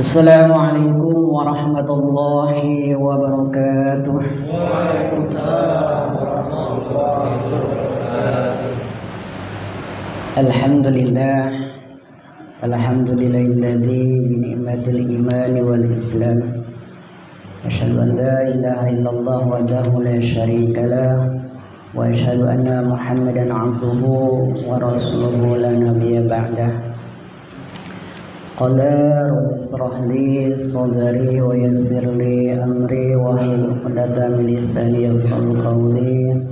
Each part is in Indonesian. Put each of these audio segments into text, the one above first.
Assalamualaikum warahmatullahi wabarakatuh. Waalaikumsalam warahmatullahi wabarakatuh. Alhamdulillah, alhamdulillahilladzi bi ni'matil iman wal islam. Asyhadu an la ilaha illallah wahdahu la syarika lah wa asyhadu anna Muhammadan abduhu wa rasuluhu la nabiyya ba'dah. Qala rabbi israh li sadri wa yassir li amri wahlul 'uqdatam min lisani yafqahu qawli.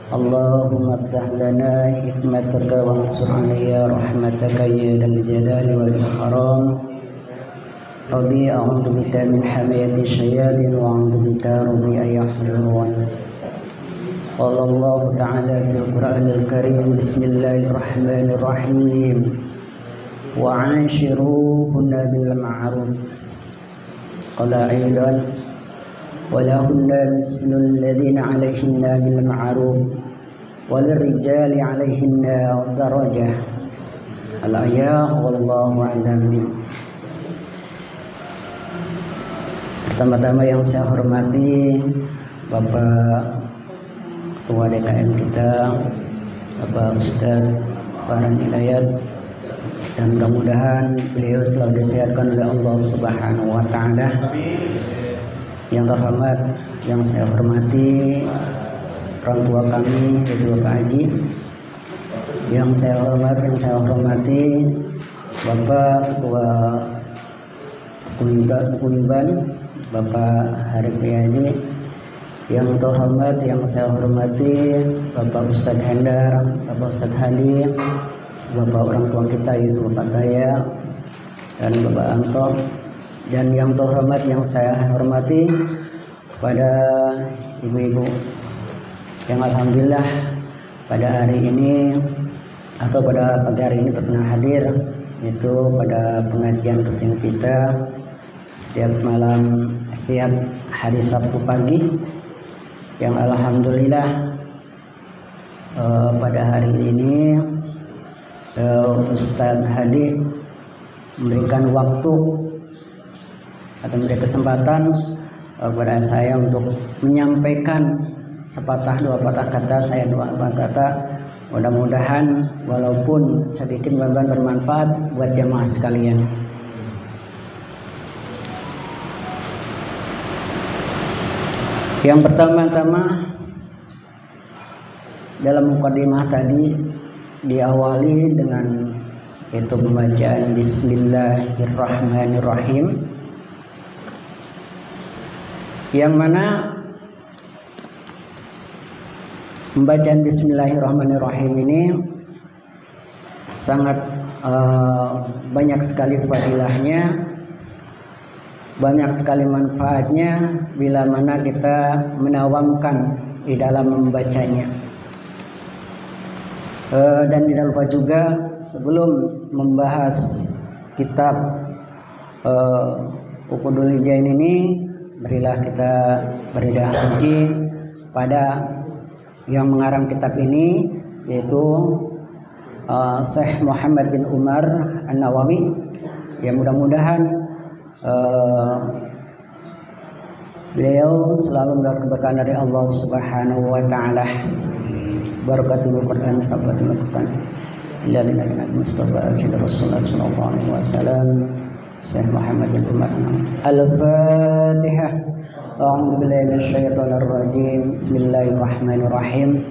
Allahumma iftah lana hikmataka wa ansur 'alayya rahmataka ya dzal jalali wal ikram. Rabbi a'udzu bika min hamayati syayatin wa a'udzu bika rabbi an yahdurun. Qala Allah ta'ala fil Qur'anil Karim, bismillahirrahmanirrahim. وعاشروهن بالمعروف. قال أيضا ولهن مثل الذين عليهن بالمعروف وللرجال عليهن درجة. Al-ayah wallahu a'lam. Pertama-tama yang saya hormati Bapak Ketua DKM kita, Bapak Ustadz Farhan Hidayat, dan mudah-mudahan beliau selalu disehatkan oleh Allah Subhanahu wa Ta'ala. Yang terhormat, yang saya hormati orang tua kami, yaitu Bapak Haji. Yang saya hormati Bapak Ketua Kunban, Bapak Harif Riyadi. Yang terhormat, yang saya hormati Bapak Ustadz Hendar, Bapak Ustadz Hadi, Bapak orang tua kita yaitu Bapak Taya dan Bapak Anto. Dan yang terhormat, yang saya hormati kepada ibu-ibu yang alhamdulillah pada hari ini atau pada pagi hari ini pernah hadir, itu pada pengajian rutin kita setiap hari Sabtu pagi, yang alhamdulillah pada hari ini Ustadz Hadi memberikan waktu atau memberi kesempatan kepada saya untuk menyampaikan sepatah dua patah kata. Saya dua patah kata, mudah-mudahan walaupun sedikit bermanfaat buat jamaah sekalian. Yang pertama-tama, dalam mukadimah tadi diawali dengan itu pembacaan Bismillahirrahmanirrahim, yang mana pembacaan Bismillahirrahmanirrahim ini sangat banyak sekali fadilahnya, banyak sekali manfaatnya bila mana kita menawamkan di dalam membacanya. Dan tidak lupa juga sebelum membahas kitab Uqudul Hijain ini, berilah kita beridah puji pada yang mengarang kitab ini, yaitu Syekh Muhammad bin Umar An-Nawawi. Ya, mudah-mudahan beliau selalu mendapat keberkahan dari Allah Subhanahu wa Ta'ala. Barakatul Quran, sahabatul Quran, ila lana Mustafa Sayyidina Rasulullah sallallahu alaihi wasallam, Syekh Muhammad bin Umar. Al-Fatihah. A'udzu billahi minasyaitonir rajim. Bismillahirrahmanirrahim.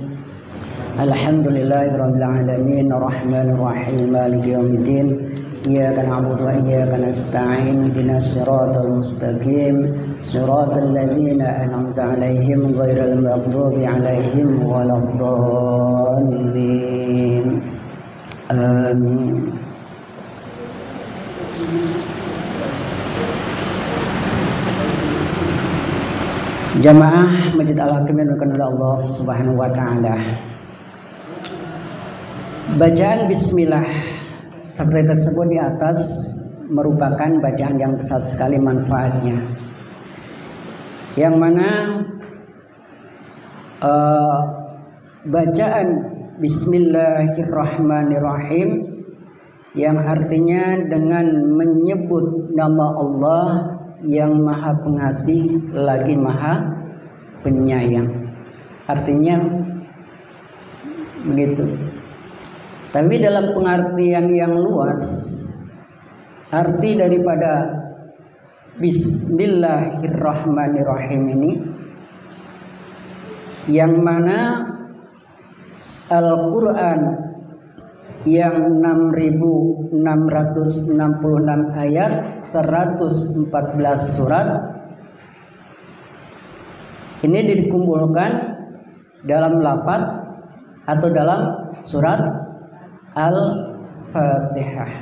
Alhamdulillahirabbil alamin, arrahmanir rahim, maliki yaumiddin. Iyyaka na'budu wa iyyaka nasta'in. Ihdinas siratal mustaqim, siratal ladzina an'amta 'alaihim ghairil maghdubi 'alaihim waladdallin. Amin. Jamaah Masjid Al-Hakim yang dimuliakan oleh Allah Subhanahu wa Ta'ala, bacaan bismillah seperti tersebut di atas merupakan bacaan yang besar sekali manfaatnya, yang mana bacaan Bismillahirrahmanirrahim yang artinya dengan menyebut nama Allah yang Maha Pengasih lagi Maha Penyayang. Artinya begitu. Tapi dalam pengertian yang luas, arti daripada Bismillahirrahmanirrahim ini, yang mana Al-Quran yang 6.666 ayat, 114 surat, ini dikumpulkan dalam lafaz atau dalam surat Al-Fatihah.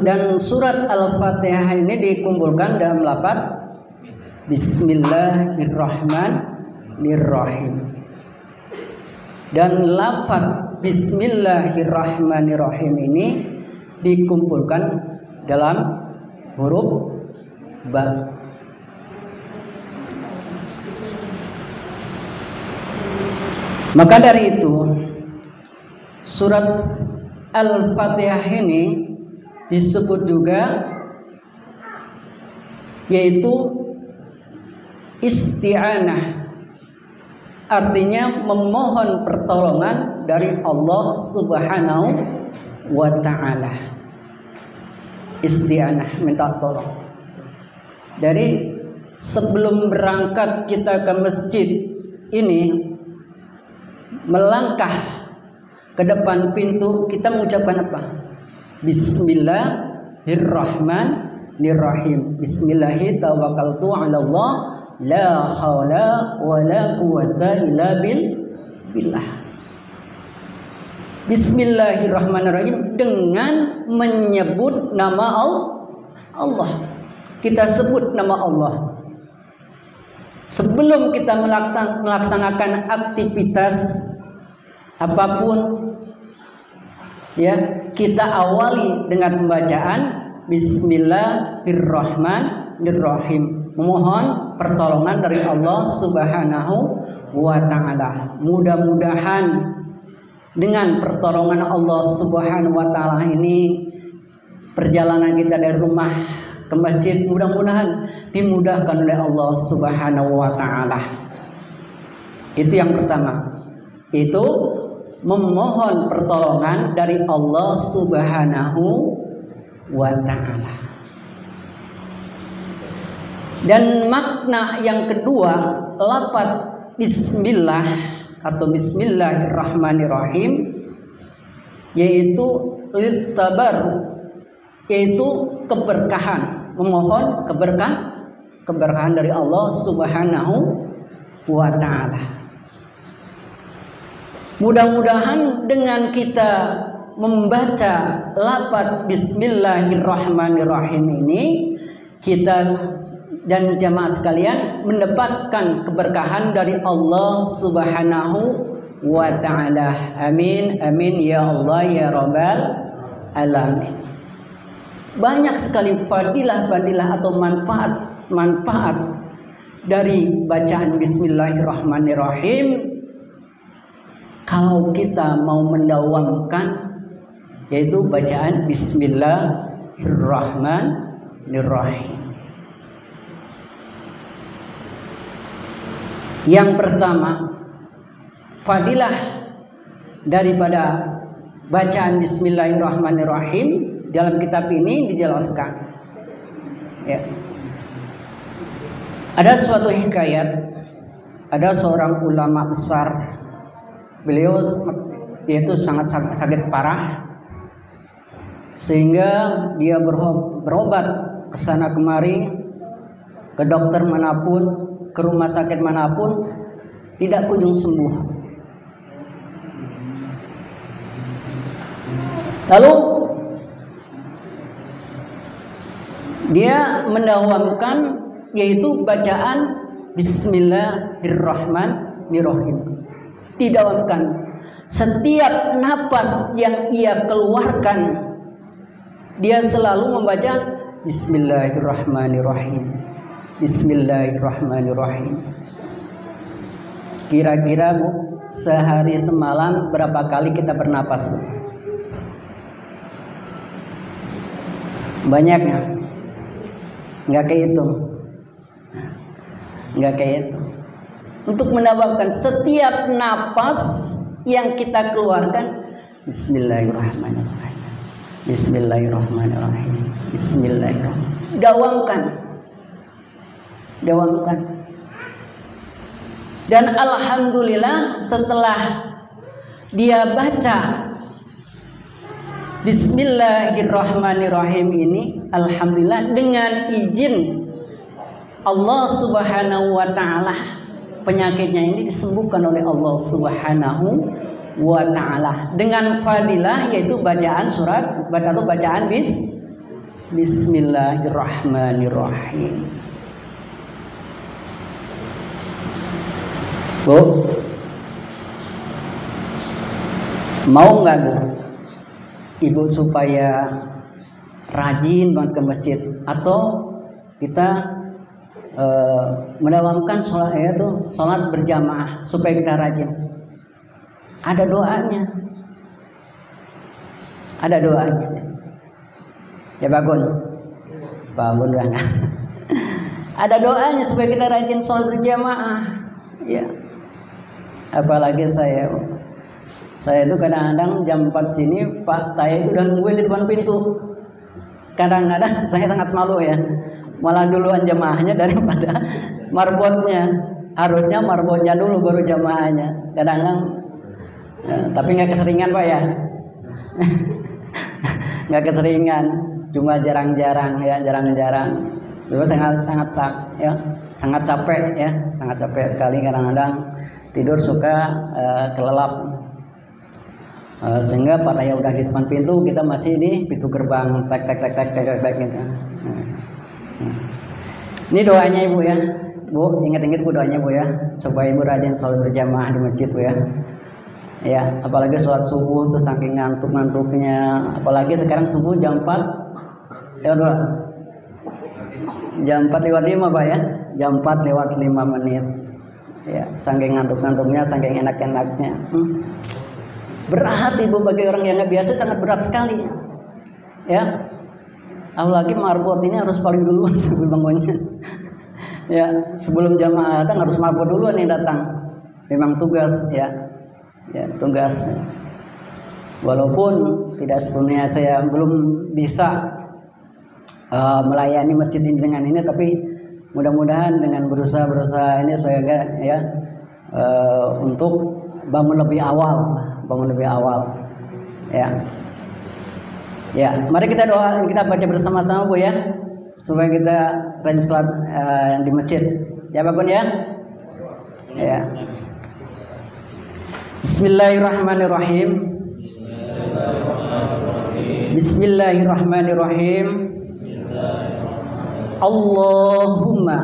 Dan surat Al-Fatihah ini dikumpulkan dalam lafaz Bismillahirrahmanirrahim. Dan lafaz Bismillahirrahmanirrahim ini dikumpulkan dalam huruf ba. Maka dari itu surat Al-Fatihah ini disebut juga yaitu isti'anah, artinya memohon pertolongan dari Allah Subhanahu wa ta'ala. Isti'anah, minta tolong. Dari sebelum berangkat kita ke masjid ini, melangkah ke depan pintu, kita mengucapkan apa? Bismillahirrahmanirrahim. Bismillahi tawakkaltu 'ala Allah, la haula wala quwwata illa billah. Bismillahirrahmanirrahim, dengan menyebut nama Allah. Kita sebut nama Allah. Sebelum kita melaksanakan aktivitas apapun, ya, kita awali dengan pembacaan Bismillahirrahmanirrahim, memohon pertolongan dari Allah Subhanahu wa ta'ala. Mudah-mudahan dengan pertolongan Allah Subhanahu wa ta'ala ini, perjalanan kita dari rumah ke masjid mudah-mudahan dimudahkan oleh Allah Subhanahu wa ta'ala. Itu yang pertama, itu memohon pertolongan dari Allah Subhanahu wa ta'ala. Dan makna yang kedua, lafaz bismillah atau bismillahirrahmanirrahim, yaitu litabar, yaitu keberkahan, memohon keberkahan dari Allah Subhanahu wa ta'ala. Mudah-mudahan dengan kita membaca lafaz bismillahirrahmanirrahim ini, kita dan jamaah sekalian mendapatkan keberkahan dari Allah Subhanahu wa ta'ala. Amin, amin ya Allah ya Rabbal alamin. Banyak sekali fadilah-fadilah atau manfaat dari bacaan bismillahirrahmanirrahim kalau kita mau mendawamkan, yaitu bacaan bismillahirrahmanirrahim. Yang pertama, fadilah daripada bacaan bismillahirrahmanirrahim dalam kitab ini dijelaskan, ya. Ada suatu hikayat, ada seorang ulama besar, beliau yaitu sangat sakit parah, sehingga dia berobat ke sana kemari, ke dokter manapun, ke rumah sakit manapun, tidak kunjung sembuh. Lalu dia mendawamkan, yaitu bacaan bismillahirrahmanirrahim. Didawamkan setiap napas yang ia keluarkan, dia selalu membaca bismillahirrahmanirrahim, bismillahirrahmanirrahim. Kira-kira Bu, sehari semalam berapa kali kita bernapas? Banyaknya nggak kehitung, nggak kehitung. Untuk mendapatkan setiap napas yang kita keluarkan, Bismillahirrahmanirrahim, Bismillahirrahmanirrahim, Bismillahirrahmanirrahim. Dawamkan. Dan alhamdulillah setelah dia baca Bismillahirrahmanirrahim ini, alhamdulillah dengan izin Allah Subhanahu wa taala, penyakitnya ini disembuhkan oleh Allah Subhanahu wa taala dengan fadilah, yaitu bacaan Bismillahirrahmanirrahim. Bu, mau nggak Bu, Ibu supaya rajin banget ke masjid, atau kita mendawamkan sholat berjamaah supaya kita rajin? Ada doanya. Ya Bagun lah. Ada doanya supaya kita rajin sholat berjamaah. Ya. Apalagi saya itu kadang-kadang jam 4 sini Pak Taya itu udah nungguin di depan pintu. Kadang-kadang saya sangat malu ya, malah duluan jamaahnya daripada marbotnya. Harusnya marbotnya dulu baru jamaahnya. Kadang-kadang tapi nggak keseringan Pak ya. Nggak keseringan, cuma jarang-jarang. Dulu sangat capek sekali, kadang-kadang tidur suka kelelap. Sehingga Pak Taya udah di depan pintu, kita masih di pintu gerbang, tek gitu. Ini doanya Ibu ya, Bu, ingat-ingat Bu doanya Bu ya, supaya Ibu rajin sholat berjamaah di masjid Bu ya. Ya, apalagi sholat subuh tuh saking ngantuk-ngantuknya, apalagi sekarang subuh jam 4 lewat berapa? Jam 4 lewat 5 Pak ya, jam 4 lewat 5 menit. Ya, saking ngantuk-ngantuknya, saking enak-enaknya. Berat Ibu, bagi orang yang nggak biasa sangat berat sekali. Ya, apalagi marbot ini harus paling duluan sebelum bangunnya. Ya, sebelum jamaah datang harus marbot duluan yang datang. Memang tugas ya, tugas. Walaupun tidak sepenuhnya saya belum bisa melayani masjid ini dengan ini, tapi mudah-mudahan dengan berusaha ini saya ya untuk bangun lebih awal ya. Mari kita doa, kita baca bersama-sama Bu ya, supaya kita rajin sholat di masjid ya Bagun ya. Bismillahirrahmanirrahim. Bismillahirrahmanirrahim. Allahumma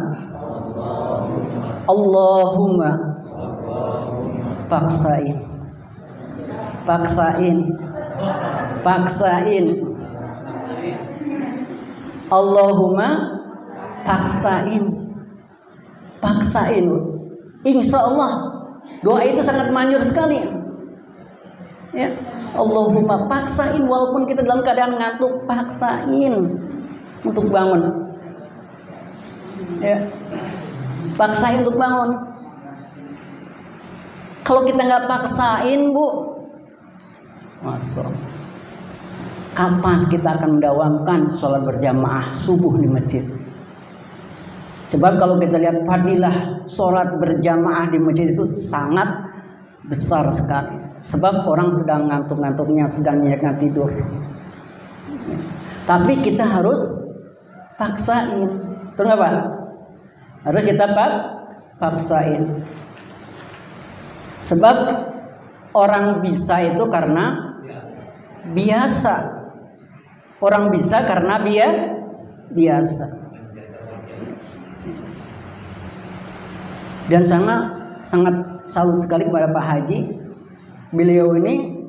paksain. Allahumma paksain. Insya Allah doa itu sangat manjur sekali. Ya, Allahumma paksain, walaupun kita dalam keadaan ngantuk, paksain untuk bangun. Ya, paksain untuk bangun. Kalau kita nggak paksain Bu, kapan kita akan mendawamkan sholat berjamaah subuh di masjid? Sebab kalau kita lihat fadilah sholat berjamaah di masjid itu sangat besar sekali. Sebab orang sedang ngantuk-ngantuknya, sedang nyenyak tidur. Tapi kita harus paksain. Terus apa? Harus kita paksain. Sebab orang bisa itu karena biasa. Orang bisa karena biasa. Dan sangat salut sekali kepada Pak Haji. Beliau ini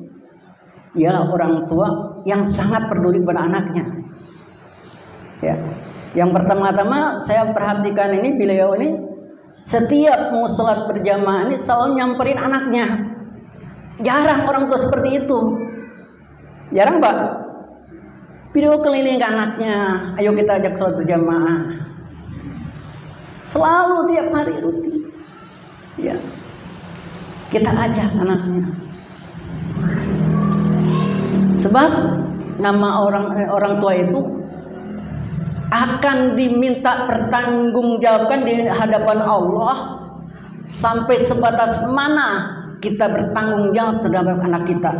ialah orang tua yang sangat peduli pada anaknya. Ya. Yang pertama-tama saya perhatikan ini, beliau ini setiap mau sholat berjamaah ini selalu nyamperin anaknya. Jarang orang tua seperti itu. Jarang Pak. Video keliling ke anaknya, ayo kita ajak sholat berjamaah. Selalu tiap hari rutin. Ya. Kita ajak anaknya. Sebab nama orang tua itu akan diminta pertanggungjawabkan di hadapan Allah sampai sebatas mana kita bertanggung jawab terhadap anak kita.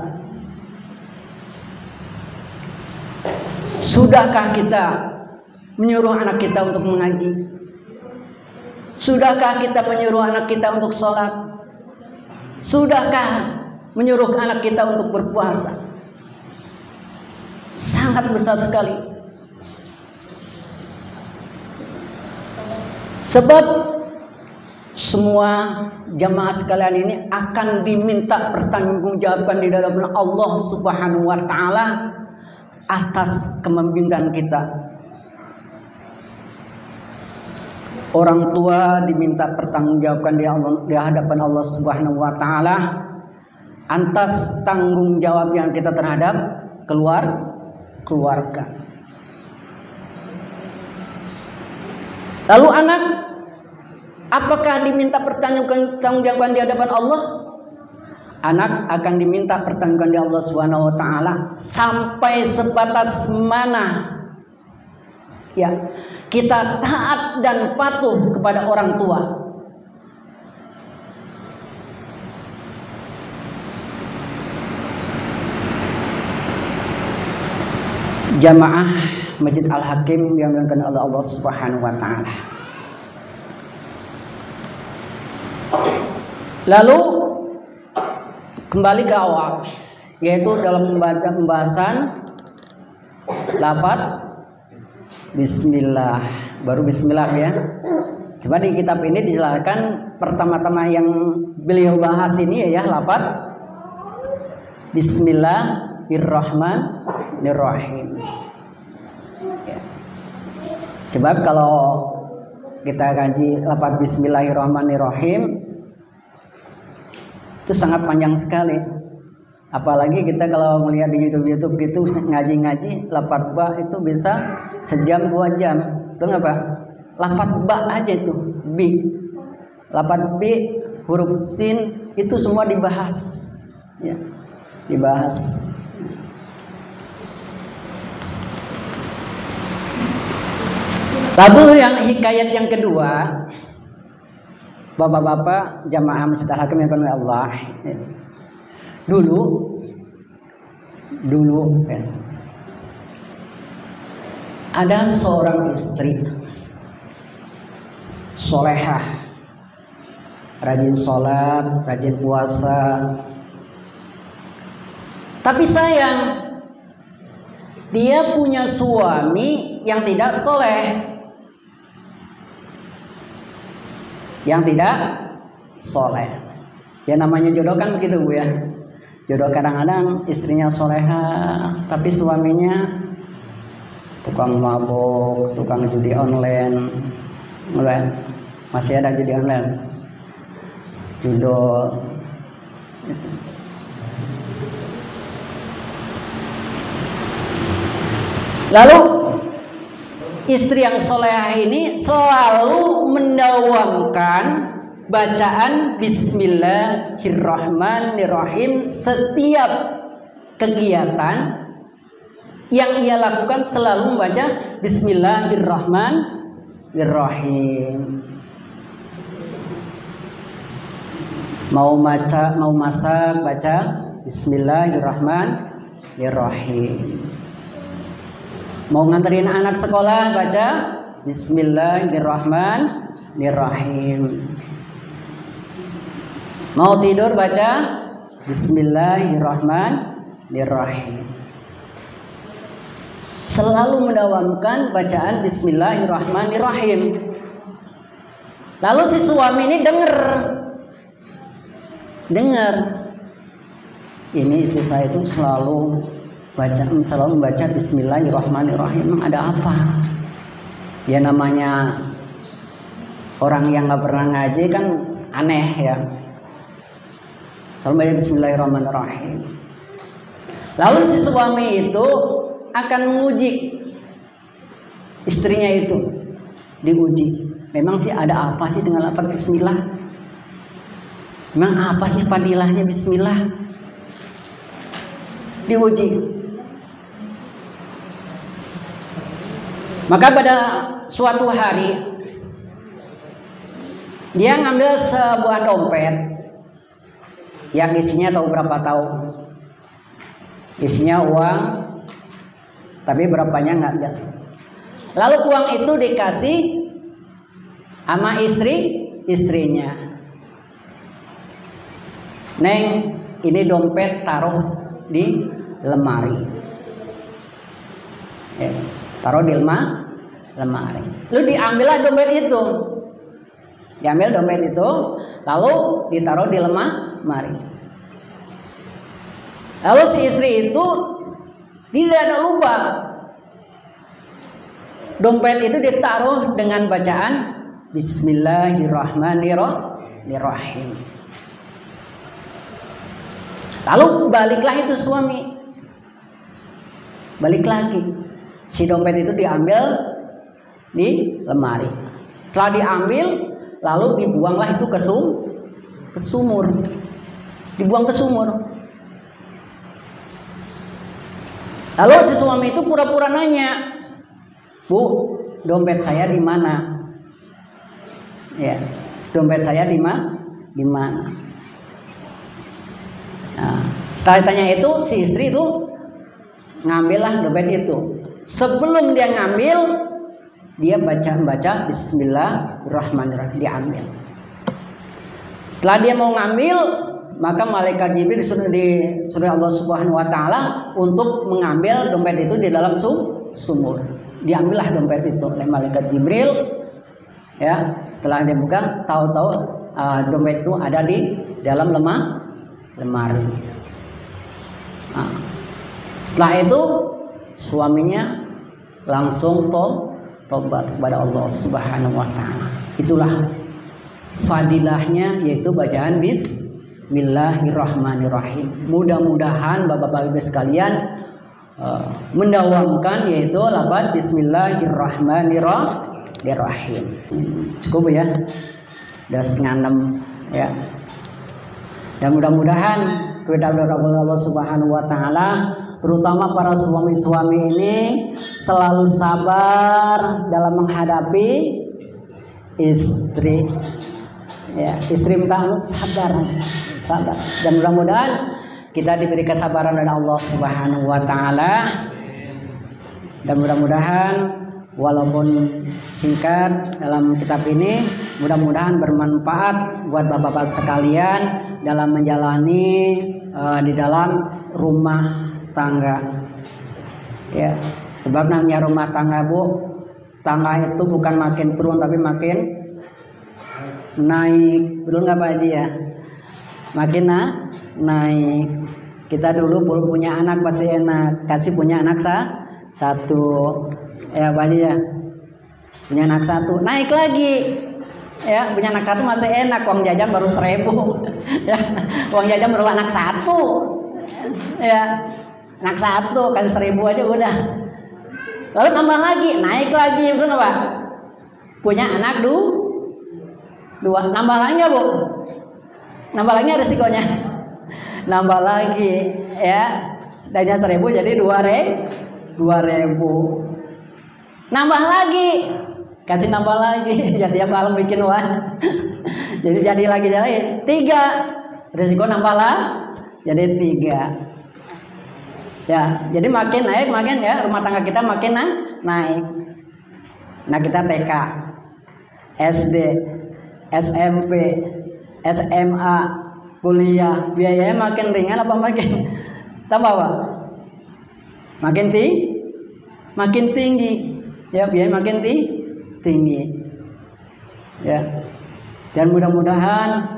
Sudahkah kita menyuruh anak kita untuk mengaji? Sudahkah kita menyuruh anak kita untuk sholat? Sudahkah menyuruh anak kita untuk berpuasa? Sangat besar sekali. Sebab semua jamaah sekalian ini akan diminta pertanggungjawabkan di dalam Allah Subhanahu wa taala atas kepemimpinan kita. Orang tua diminta pertanggungjawabkan di hadapan Allah Subhanahu wa taala atas tanggung jawab yang kita terhadap keluarga. Lalu anak, apakah diminta pertanggungjawaban di hadapan Allah? Anak akan diminta pertanggungjawaban di Allah Subhanahu wa taala sampai sebatas mana ya kita taat dan patuh kepada orang tua. Jamaah Masjid Al-Hakim yang dimuliakan oleh Allah Subhanahu wa taala. Lalu kembali ke awal, yaitu dalam pembahasan lafaz bismillah. Baru bismillah ya. Coba di kitab ini dijelaskan pertama-tama yang beliau bahas ini ya lafaz bismillahirrahmanirrahim. Ya. Sebab kalau kita kaji lafaz bismillahirrahmanirrahim itu sangat panjang sekali. Apalagi kita kalau melihat di YouTube gitu ngaji-ngaji lafaz ba itu bisa sejam 2 jam. Itu apa? Lafaz ba aja itu bi. Lafaz bi, huruf sin itu semua dibahas. Ya. Dibahas. Lalu yang hikayat yang kedua, bapak-bapak jamaah Masjid Al-Hakim yang oleh Allah. Dulu kan, ada seorang istri solehah, rajin sholat, rajin puasa. Tapi sayang, dia punya suami yang tidak soleh. Yang tidak soleh. Ya namanya jodoh kan begitu Bu ya. Jodoh kadang-kadang istrinya soleha, tapi suaminya tukang mabuk, tukang judi online. Mulai masih ada judi online. Jodoh itu. Lalu istri yang solehah ini selalu mendawamkan bacaan bismillahirrahmanirrahim setiap kegiatan yang ia lakukan, selalu membaca bismillahirrahmanirrahim. Mau masak baca bismillahirrahmanirrahim. Mau nganterin anak sekolah baca bismillahirrahmanirrahim. Mau tidur baca bismillahirrahmanirrahim. Selalu mendawamkan bacaan bismillahirrahmanirrahim. Lalu si suami ini dengar ini istri saya itu selalu membaca bismillahirrahmanirrahim. Memang ada apa? Ya namanya orang yang nggak pernah ngaji kan aneh ya. Selalu baca bismillahirrahmanirrahim. Lalu si suami itu akan menguji istrinya itu, diuji. Memang sih ada apa sih dengan lafaz bismillah? Memang apa sih fadilahnya bismillah? Diuji. Maka pada suatu hari dia ngambil sebuah dompet yang isinya tahu berapa tahu? Isinya uang, tapi berapanya nggak ada. Lalu uang itu dikasih sama istrinya. Neng, ini dompet taruh di lemari. Ya, taruh di lemari. Lalu diambillah dompet itu. Diambil dompet itu, lalu ditaruh di lemari. Lalu si istri itu tidak ada lubang. Dompet itu ditaruh dengan bacaan Bismillahirrahmanirrahim. Lalu baliklah itu suami. Balik lagi. Si dompet itu diambil di lemari. Setelah diambil, lalu dibuanglah itu ke sumur. Dibuang ke sumur. Lalu si suami itu pura-pura nanya, "Bu, dompet saya di mana?" Ya, dompet saya di mana? Nah, setelah ditanya itu, si istri itu ngambillah dompet itu. Sebelum dia ngambil, dia baca Bismillahirrahmanirrahim, diambil. Setelah dia mau ngambil, maka malaikat Jibril disuruh Allah Subhanahu wa taala untuk mengambil dompet itu di dalam sumur. Diambillah dompet itu oleh malaikat Jibril. Ya, setelah dia buka, tahu-tahu dompet itu ada di dalam lemari. Nah, setelah itu suaminya langsung tobat kepada Allah Subhanahu wa taala. Itulah fadilahnya, yaitu bacaan Bismillahirrahmanirrahim. Mudah-mudahan Bapak-bapak Ibu sekalian mendawamkan yaitu lafaz Bismillahirrahmanirrahim. Cukup ya, udah 5:30 ya. Dan mudah-mudahan kita berdoa Allah Subhanahu wa taala, terutama para suami-suami ini selalu sabar dalam menghadapi istri. Ya, istri minta sabar. Dan mudah-mudahan kita diberi kesabaran oleh Allah Subhanahu wa taala. Dan mudah-mudahan walaupun singkat dalam kitab ini, mudah-mudahan bermanfaat buat bapak-bapak sekalian dalam menjalani di dalam rumah tangga. Ya, sebab namanya rumah tangga, Bu, tangga itu bukan makin turun tapi makin naik. Betul nggak Pak Haji ya? Makin naik. Kita dulu belum punya anak masih enak, kasih punya anak satu. Ya Pak Haji ya, punya anak satu, naik lagi. Ya, punya anak satu masih enak, uang jajan baru 1.000. Ya, uang jajan baru anak satu. Ya, anak satu kasih 1.000 aja udah. Lalu tambah lagi, naik lagi, betul Pak? Punya anak dua, nambah lagi nggak Bu? Nambah lagi resikonya. Nambah lagi, ya. Danya 1.000 jadi 2.000. Nambah lagi, kasih nambah lagi, jadi tiap malam bikin uang. jadi lagi 3, risiko nambah lah, jadi 3. Ya, jadi makin naik, makin ya rumah tangga kita makin naik. Nah kita TK, SD, SMP, SMA, kuliah, biayanya makin ringan apa makin tambah Pak? Makin tinggi. Ya, biaya makin tinggi. Ya. Dan mudah-mudahan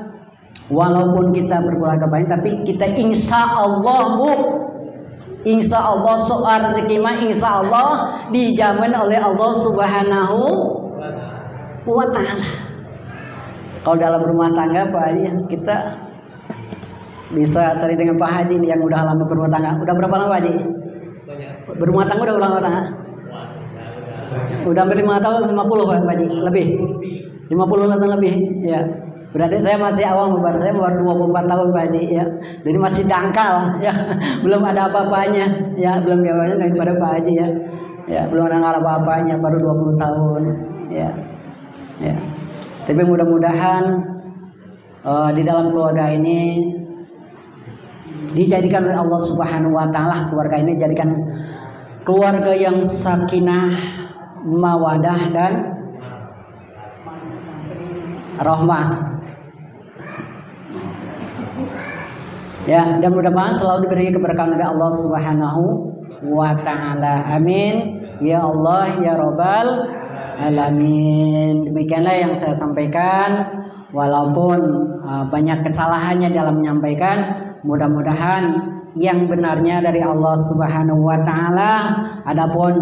walaupun kita berkeluarga banyak, tapi kita insya Allah soal rezeki mah insya Allah dijamin oleh Allah Subhanahu wa taala. Kalau dalam rumah tangga Pak Haji, kita bisa sering dengan Pak Haji yang udah lama berumah tangga. Udah berapa lama Pak Haji? Berumah tangga udah berapa tahun? Udah hampir 5 tahun, 50 Pak Haji, lebih. 50 tahun lebih, ya. Berarti saya masih awam, saya baru 24 tahun Pak Haji, ya. Jadi masih dangkal, ya. Belum ada apa-apanya, ya. Belum apa-apanya daripada Pak Haji, ya. Ya, belum ada apa-apanya, baru 20 tahun, ya. Ya. Tapi mudah-mudahan di dalam keluarga ini dijadikan oleh Allah Subhanahu wa taala, keluarga ini jadikan keluarga yang sakinah, mawadah dan rahmah. Ya, dan mudah-mudahan selalu diberi keberkahan oleh Allah Subhanahu wa taala. Amin. Ya Allah ya Rabbal alamin. Demikianlah yang saya sampaikan. Walaupun banyak kesalahannya dalam menyampaikan, mudah-mudahan yang benarnya dari Allah Subhanahu wa taala. Adapun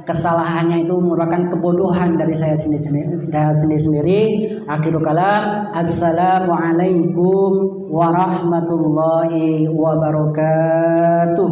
kesalahannya itu merupakan kebodohan dari saya sendiri. Akhirul kalam, assalamualaikum warahmatullahi wabarakatuh.